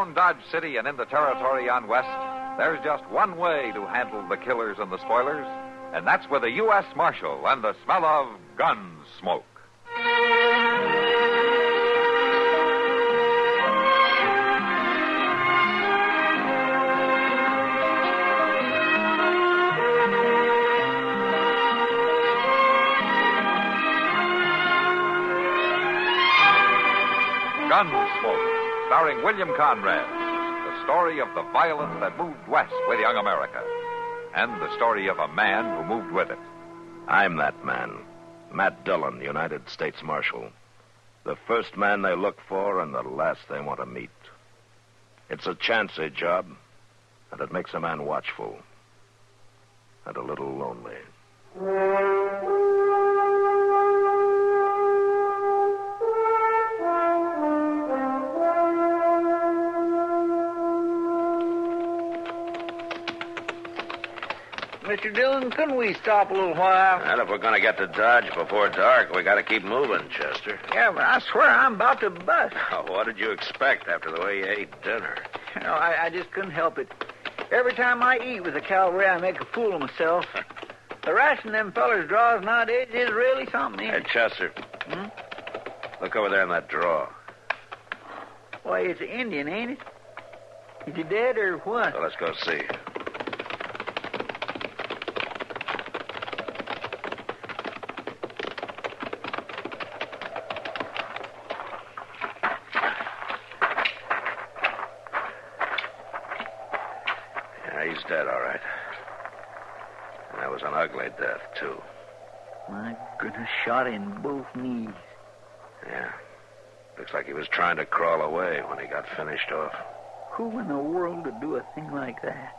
Around Dodge City and in the territory on West, there's just one way to handle the killers and the spoilers, and that's with a U.S. Marshal and the smell of Gunsmoke. Gunsmoke, starring William Conrad. The story of the violence that moved west with young America. And the story of a man who moved with it. I'm that man. Matt Dillon, United States Marshal. The first man they look for and the last they want to meet. It's a chancy job, and it makes a man watchful. And a little lonely. Mr. Dillon, couldn't we stop a little while? And if we're going to get to Dodge before dark, we got to keep moving, Chester. Yeah, but I swear I'm about to bust. Oh, what did you expect after the way you ate dinner? You know, I just couldn't help it. Every time I eat with the cavalry, I make a fool of myself. The ration them fellers draws nowadays is really something. Hey, Chester. Look over there in that drawer. Why, it's an Indian, ain't it? Is he dead or what? Well, let's go see. He's dead, all right. And that was an ugly death, too. My goodness, shot in both knees. Yeah. Looks like he was trying to crawl away when he got finished off. Who in the world would do a thing like that?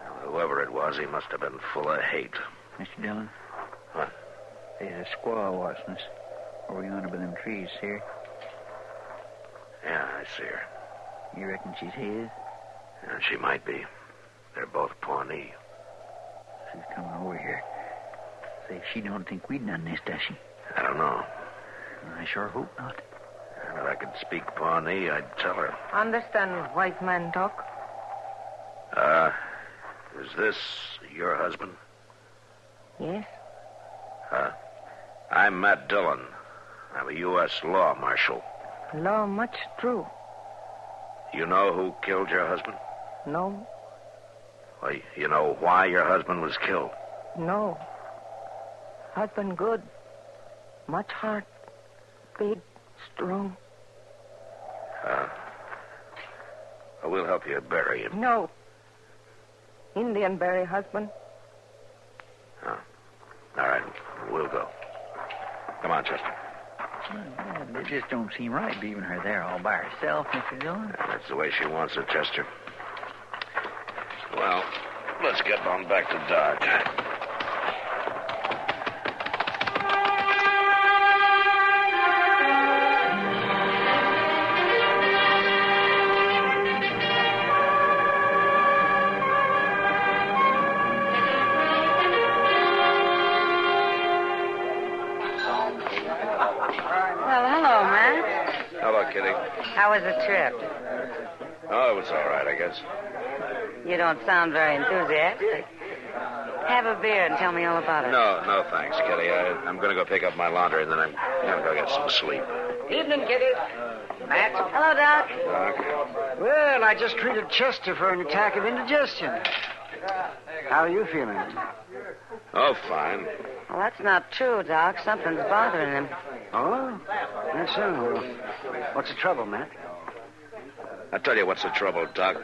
Well, whoever it was, he must have been full of hate. Mr. Dillon? What? There's a squaw watching us. Over yonder by them trees, see her? Yeah, I see her. You reckon she's his? Yeah, she might be. They're both Pawnee. She's coming over here. Say, she don't think we'd done this, does she? I don't know. I sure hope not. And if I could speak Pawnee, I'd tell her. Understand white man talk? Is this your husband? Yes. I'm Matt Dillon. I'm a U.S. law marshal. Law much true. You know who killed your husband? No. Well, you know why your husband was killed? No. Husband good. Much heart. Big. Strong. We'll help you bury him. No. Indian bury husband. Oh. All right. We'll go. Come on, Chester. Well, it just don't seem right leaving her there all by herself, Mr. Dillon. That's the way she wants it, Chester. Well, let's get on back to Dodge. Well, hello, man. Hello, Kitty. How was the trip? Oh, it was all right, I guess. You don't sound very enthusiastic. Have a beer and tell me all about it. No, thanks, Kitty. I'm going to go pick up my laundry, and then I'm going to go get some sleep. Evening, Kitty. Matt. Hello, Doc. Doc? Well, I just treated Chester for an attack of indigestion. How are you feeling? Oh, fine. Well, that's not true, Doc. Something's bothering him. Oh? That's so. What's the trouble, Matt? I'll tell you what's the trouble, Doc.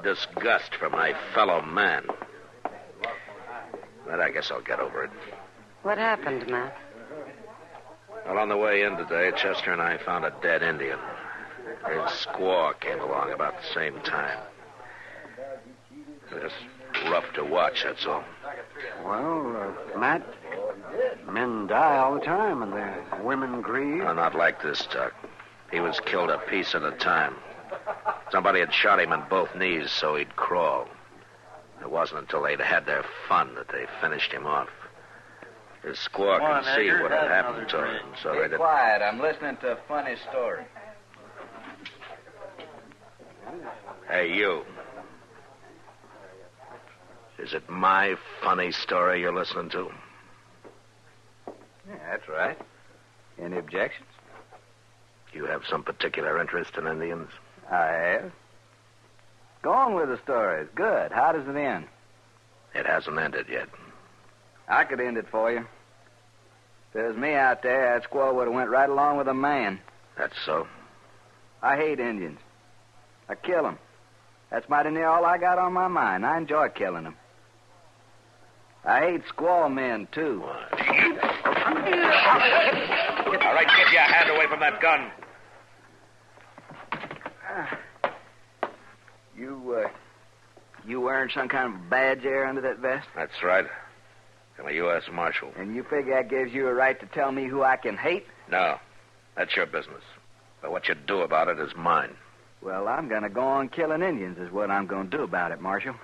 Disgust for my fellow man. But I guess I'll get over it. What happened, Matt? Well, on the way in today, Chester and I found a dead Indian. His squaw came along about the same time. Just rough to watch, that's all. Well, Matt, men die all the time, and the women grieve. No, not like this, Doc. He was killed a piece at a time. Somebody had shot him in both knees so he'd crawl. It wasn't until they'd had their fun that they finished him off. His squaw could see what had happened to him, so they did... Quiet, I'm listening to a funny story. Hey, you. Is it my funny story you're listening to? Yeah, that's right. Any objections? You have some particular interest in Indians? I have. Go on with the story. It's good. How does it end? It hasn't ended yet. I could end it for you. If it was me out there, that squaw would have went right along with a man. That's so? I hate Indians. I kill them. That's mighty near all I got on my mind. I enjoy killing them. I hate squaw men, too. All right, get your hand away from that gun. You wearing some kind of badge there under that vest? That's right. I'm a U.S. Marshal. And you figure that gives you a right to tell me who I can hate? No. That's your business. But what you do about it is mine. Well, I'm going to go on killing Indians is what I'm going to do about it, Marshal.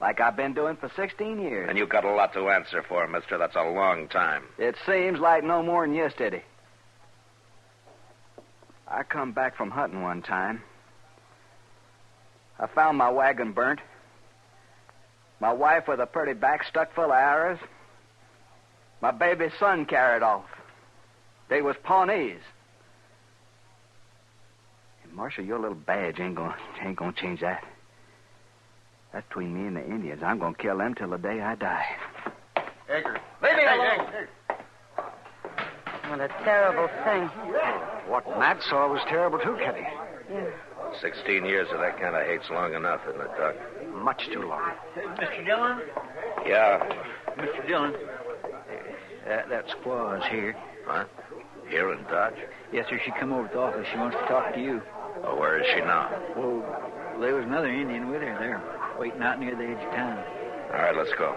Like I've been doing for 16 years. And you've got a lot to answer for, mister. That's a long time. It seems like no more than yesterday. I come back from hunting one time. I found my wagon burnt. My wife with a pretty back stuck full of arrows. My baby son carried off. They was Pawnees. And Marshal, your little badge ain't gonna change that. That's between me and the Indians. I'm gonna kill them till the day I die. Edgar. Leave me alone. What a terrible thing. What Matt saw was terrible, too, Kitty. Yeah. 16 years of that kind of hate's long enough, isn't it, Doc? Much too long. Mr. Dillon? Yeah. Mr. Dillon, that squaw is here. Huh? Here in Dodge? Yes, sir. She come over to the office. She wants to talk to you. Oh, where is she now? Well, there was another Indian with her. They're waiting out near the edge of town. All right, let's go.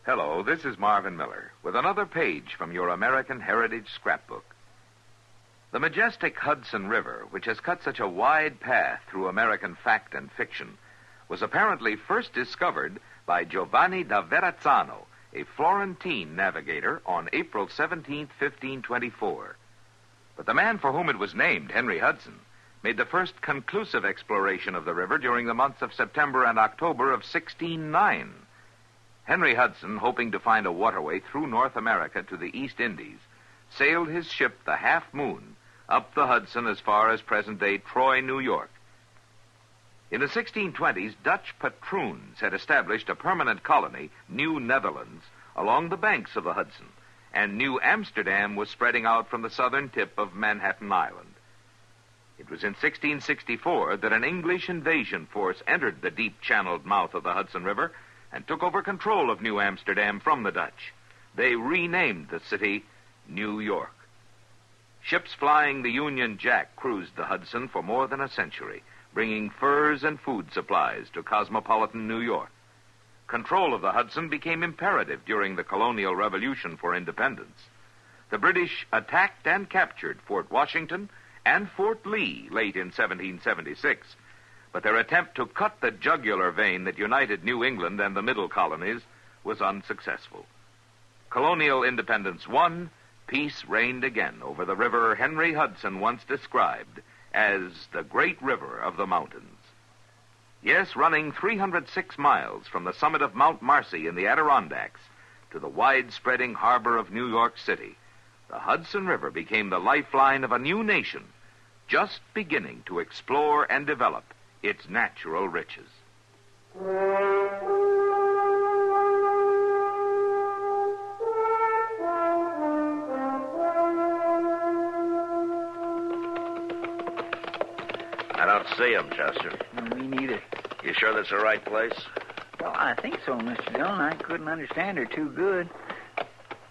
Hello, this is Marvin Miller with another page from your American Heritage Scrapbook. The majestic Hudson River, which has cut such a wide path through American fact and fiction, was apparently first discovered by Giovanni da Verrazzano, a Florentine navigator, on April 17, 1524. But the man for whom it was named, Henry Hudson, made the first conclusive exploration of the river during the months of September and October of 1609. Henry Hudson, hoping to find a waterway through North America to the East Indies, sailed his ship, the Half Moon, up the Hudson as far as present-day Troy, New York. In the 1620s, Dutch patroons had established a permanent colony, New Netherlands, along the banks of the Hudson, and New Amsterdam was spreading out from the southern tip of Manhattan Island. It was in 1664 that an English invasion force entered the deep-channeled mouth of the Hudson River and took over control of New Amsterdam from the Dutch. They renamed the city New York. Ships flying the Union Jack cruised the Hudson for more than a century, bringing furs and food supplies to cosmopolitan New York. Control of the Hudson became imperative during the colonial revolution for independence. The British attacked and captured Fort Washington and Fort Lee late in 1776, but their attempt to cut the jugular vein that united New England and the middle colonies was unsuccessful. Colonial independence won, peace reigned again over the river Henry Hudson once described as the Great River of the Mountains. Yes, running 306 miles from the summit of Mount Marcy in the Adirondacks to the wide-spreading harbor of New York City, the Hudson River became the lifeline of a new nation, just beginning to explore and develop its natural riches. I don't see him, Chester. No, me neither. You sure that's the right place? Well, I think so, Mr. Dillon. I couldn't understand her too good.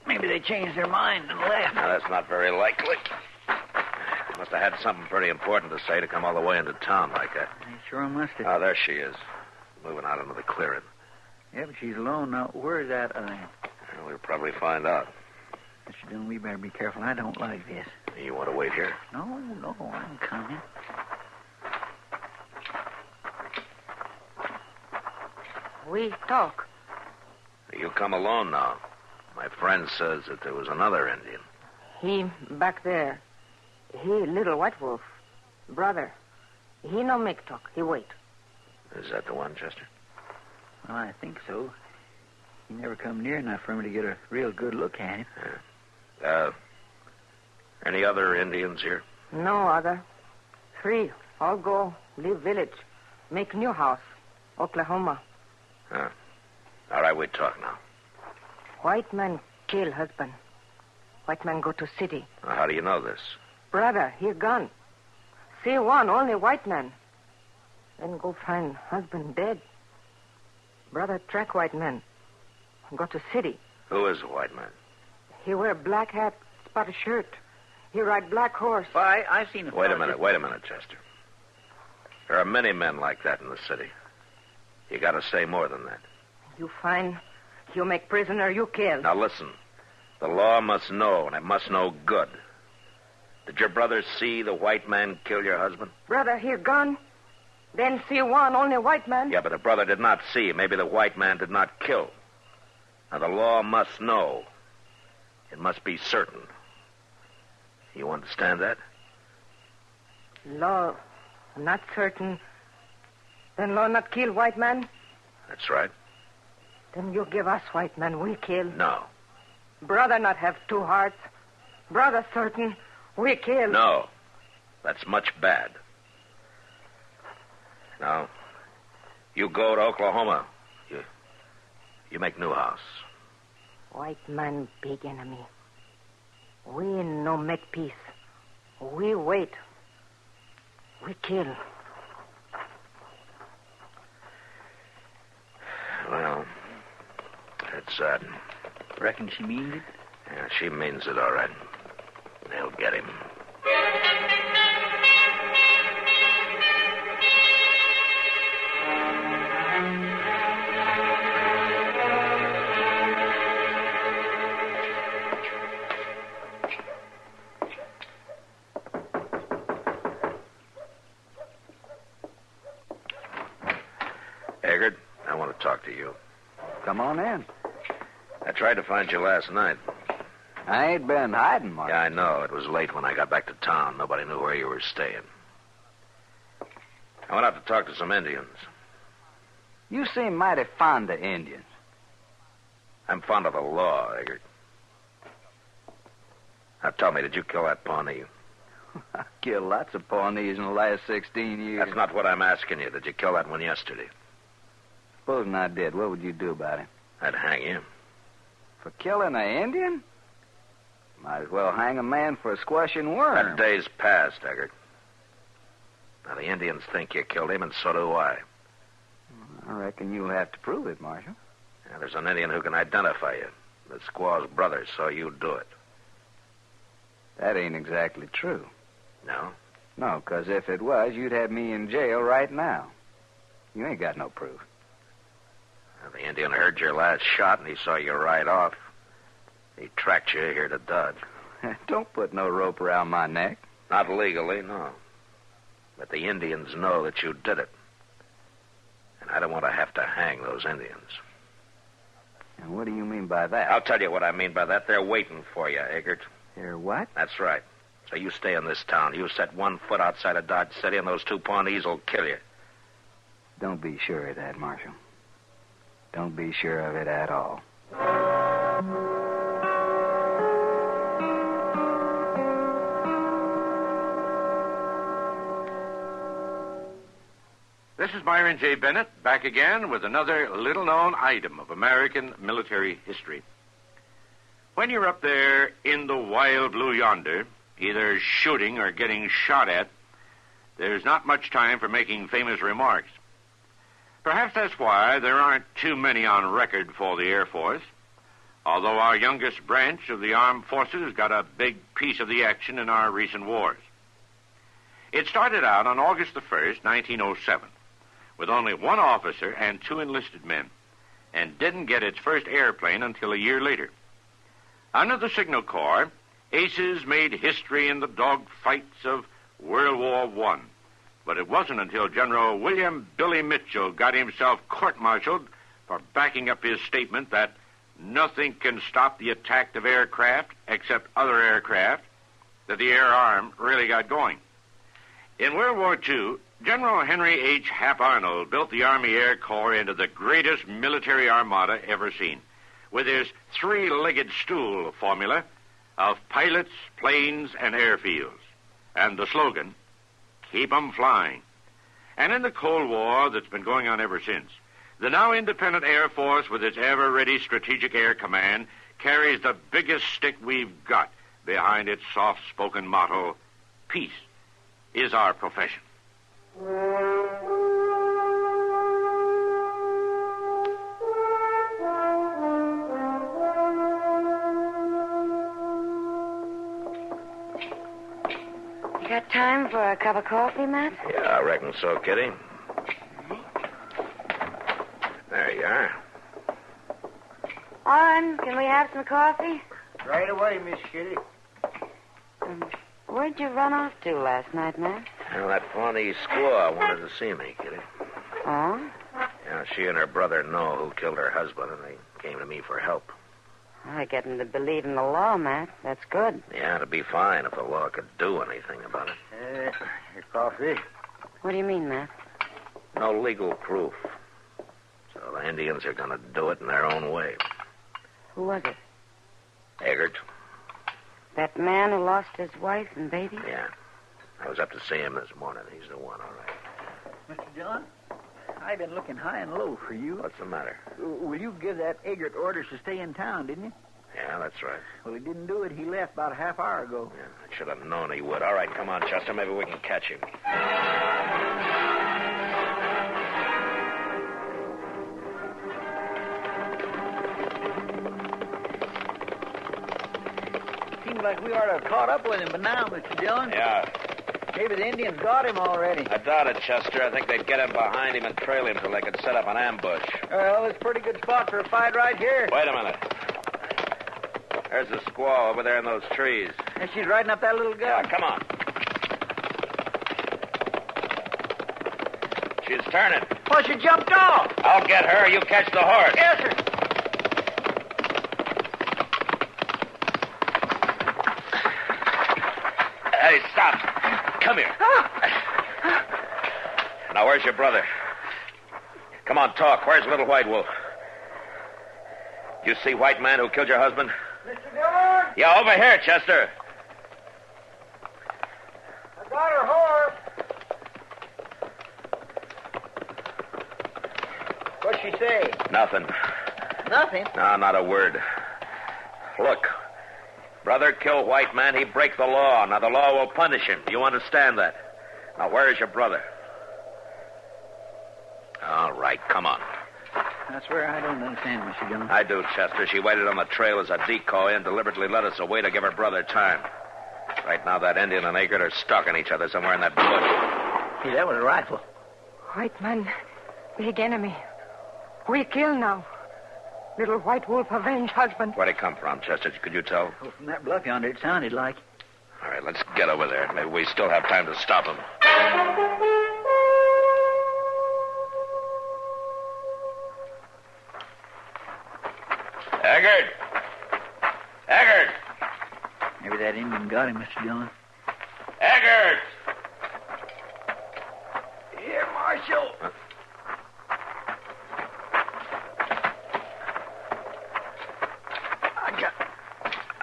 Maybe they changed their mind and left. No, that's not very likely. Must have had something pretty important to say to come all the way into town like that. They sure must have. Oh, there she is. Moving out into the clearing. Yeah, but she's alone now. Where's that other? Well, we'll probably find out. Mr. Dillon, we better be careful. I don't like this. You want to wait here? No, I'm coming. We talk. You come alone now. My friend says that there was another Indian. He back there. He little white wolf. Brother. He no make talk. He wait. Is that the one, Chester? Well, I think so. He never come near enough for me to get a real good look at him. Any other Indians here? No other. 3. All go. Leave village. Make new house. Oklahoma. All right, we talk now. White man kill husband. White man go to city. How do you know this? Brother, he gone. See one, only white man. Then go find husband dead. Brother track white man. Go to city. Who is the white man? He wear black hat, spotted shirt. He ride black horse. Why, I seen him. Wait a minute, Chester. There are many men like that in the city. You got to say more than that. You find, you make prisoner, you kill. Now listen. The law must know, and it must know good. Did your brother see the white man kill your husband? Brother, he gone. Then see one, only white man. Yeah, but the brother did not see. Maybe the white man did not kill. Now, the law must know. It must be certain. You understand that? Law not certain. Then law not kill white man? That's right. Then you give us white man, we kill. No. Brother not have 2 hearts. Brother certain, we kill. No. That's much bad. Now, you go to Oklahoma. You make new house. White man big enemy. We no make peace. We wait. We kill. Well, that's sad. Reckon she means it? Yeah, she means it all right. They'll get him. Eggert, I want to talk to you. Come on in. I tried to find you last night. I ain't been hiding, Mark. Yeah, I know. It was late when I got back to town. Nobody knew where you were staying. I went out to talk to some Indians. You seem mighty fond of Indians. I'm fond of the law, Eggert. Now tell me, did you kill that Pawnee? I killed lots of Pawnees in the last 16 years. That's not what I'm asking you. Did you kill that one yesterday? Supposing I did, what would you do about him? I'd hang him. For killing an Indian? Might as well hang a man for a squashing worm. That day's past, Eggert. Now, the Indians think you killed him, and so do I. I reckon you'll have to prove it, Marshal. Yeah, there's an Indian who can identify you. The squaw's brother saw you do it. That ain't exactly true. No? No, because if it was, you'd have me in jail right now. You ain't got no proof. Well, the Indian heard your last shot, and he saw you ride off. He tracked you here to Dodge. Don't put no rope around my neck. Not legally, no. But the Indians know that you did it. And I don't want to have to hang those Indians. And what do you mean by that? I'll tell you what I mean by that. They're waiting for you, Eggert. They're what? That's right. So you stay in this town. You set 1 foot outside of Dodge City, and those 2 Pawnees will kill you. Don't be sure of that, Marshal. Don't be sure of it at all. This is Myron J. Bennett, back again with another little-known item of American military history. When you're up there in the wild blue yonder, either shooting or getting shot at, there's not much time for making famous remarks. Perhaps that's why there aren't too many on record for the Air Force, although our youngest branch of the armed forces got a big piece of the action in our recent wars. It started out on August the 1st, 1907, with only 1 officer and 2 enlisted men, and didn't get its first airplane until a year later. Under the Signal Corps, aces made history in the dog fights of World War I. But it wasn't until General William Billy Mitchell got himself court-martialed for backing up his statement that nothing can stop the attack of aircraft except other aircraft, that the air arm really got going. In World War II, General Henry H. Hap Arnold built the Army Air Corps into the greatest military armada ever seen, with his three-legged stool formula of pilots, planes, and airfields, and the slogan, "Keep 'em flying." And in the Cold War that's been going on ever since, the now independent Air Force, with its ever-ready Strategic Air Command, carries the biggest stick we've got behind its soft-spoken motto, "Peace is our profession." You got time for a cup of coffee, Matt? Yeah, I reckon so, Kitty. There you are. On, can we have some coffee? Right away, Miss Kitty. Where'd you run off to last night, Matt? Well, that Pawnee squaw wanted to see me, Kitty. Oh? Yeah, she and her brother know who killed her husband, and they came to me for help. I get them to believe in the law, Matt. That's good. Yeah, it'd be fine if the law could do anything about it. Your coffee. What do you mean, Matt? No legal proof. So the Indians are going to do it in their own way. Who was it? Eggert? That man who lost his wife and baby? Yeah. I was up to see him this morning. He's the one, all right. Mr. Dillon, I've been looking high and low for you. What's the matter? Will you give that Eggert orders to stay in town, didn't you? Yeah, that's right. Well, he didn't do it. He left about a half hour ago. Yeah, I should have known he would. All right, come on, Chester. Maybe we can catch him. Seems like we ought to have caught up with him, but now, Mr. Dillon. Yeah. Maybe the Indians got him already. I doubt it, Chester. I think they'd get him behind him and trail him till they could set up an ambush. Well, it's a pretty good spot for a fight right here. Wait a minute. There's the squaw over there in those trees. And she's riding up that little Yeah, gun. come on. She's turning. Well, she jumped off. I'll get her. You catch the horse. Yes, sir. Hey, stop. Come here. Now, where's your brother? Come on, talk. Where's Little White Wolf? You see white man who killed your husband? Mr. Dillon, Yeah, over here, Chester. I got her horse. What'd she say? Nothing. Nothing. No, not a word. Look, brother kill white man, he break the law. Now, the law will punish him. Do you understand that? Now, where is your brother? All right, come on. That's where I don't understand, Mr. Dillon. I do, Chester. She waited on the trail as a decoy and deliberately led us away to give her brother time. Right now, that Indian and Eggert are stalking each other somewhere in that bush. Hey, that was a rifle. White man, big enemy. We kill now. Little White Wolf avenge husband. Where'd he come from, Chester? Could you tell? Well, from that bluff yonder, it sounded like. All right, let's get over there. Maybe we still have time to stop him. Eggert! Eggert! Maybe that Indian got him, Mr. Dillon. Eggert! Here, Marshal.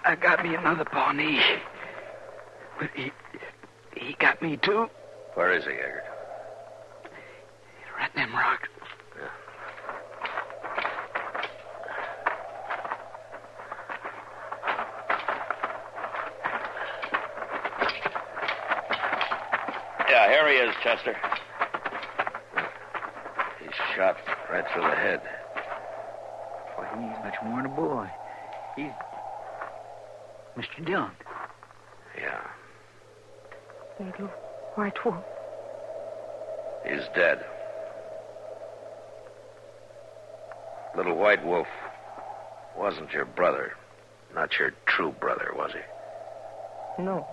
I got me another Pawnee. But he got me, too. Where is he, Eggert? Right in them rocks. Yeah, here he is, Chester. He's shot right through the head. Why, he's much more than a boy. He's Mr. Dillon. Yeah, Little White Wolf. he's dead. Little White Wolf wasn't your brother. Not your true brother, was he? No.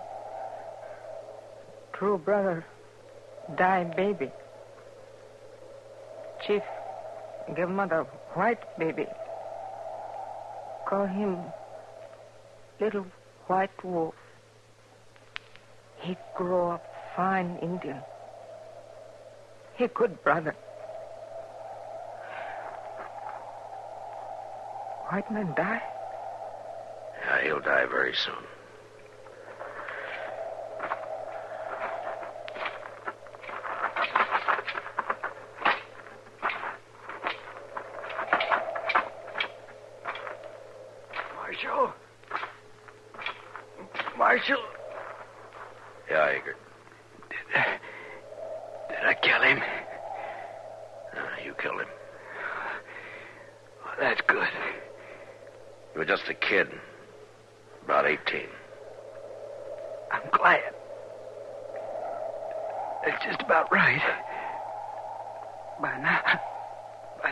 True brother. Die baby. Chief, give mother white baby. Call him Little White Wolf. He grow up fine Indian. He good brother. White man die? Yeah, he'll die very soon. Marshal? Yeah, Eager. Did I kill him? You killed him. Well, that's good. You were just a kid. About 18. I'm glad. That's just about right. By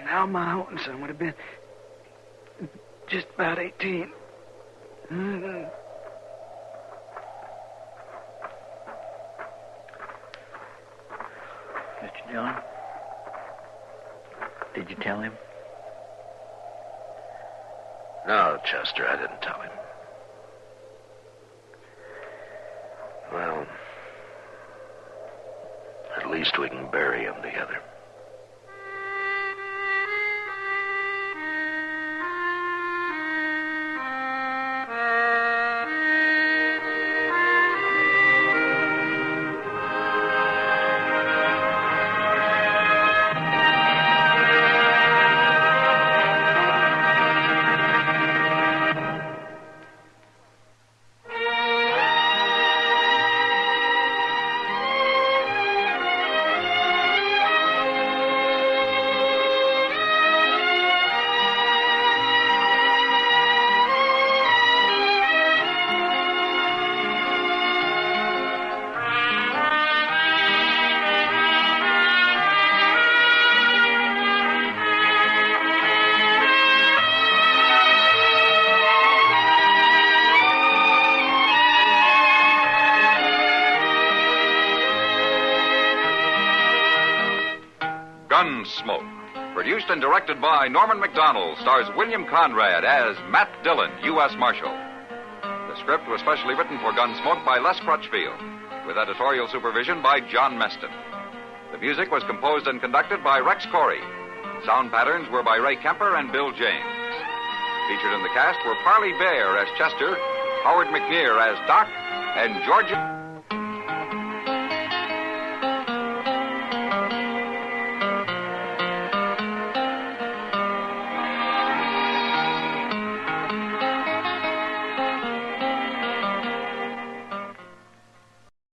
now, my own son would have been just about 18. Mm-hmm. Mr. Dillon, did you tell him? No, Chester, I didn't tell him. Well, at least we can bury him together. Gunsmoke, produced and directed by Norman Macdonnell, stars William Conrad as Matt Dillon, U.S. Marshal. The script was specially written for Gunsmoke by Les Crutchfield, with editorial supervision by John Meston. The music was composed and conducted by Rex Corey. Sound patterns were by Ray Kemper and Bill James. Featured in the cast were Parley Baer as Chester, Howard McNear as Doc, and Georgia...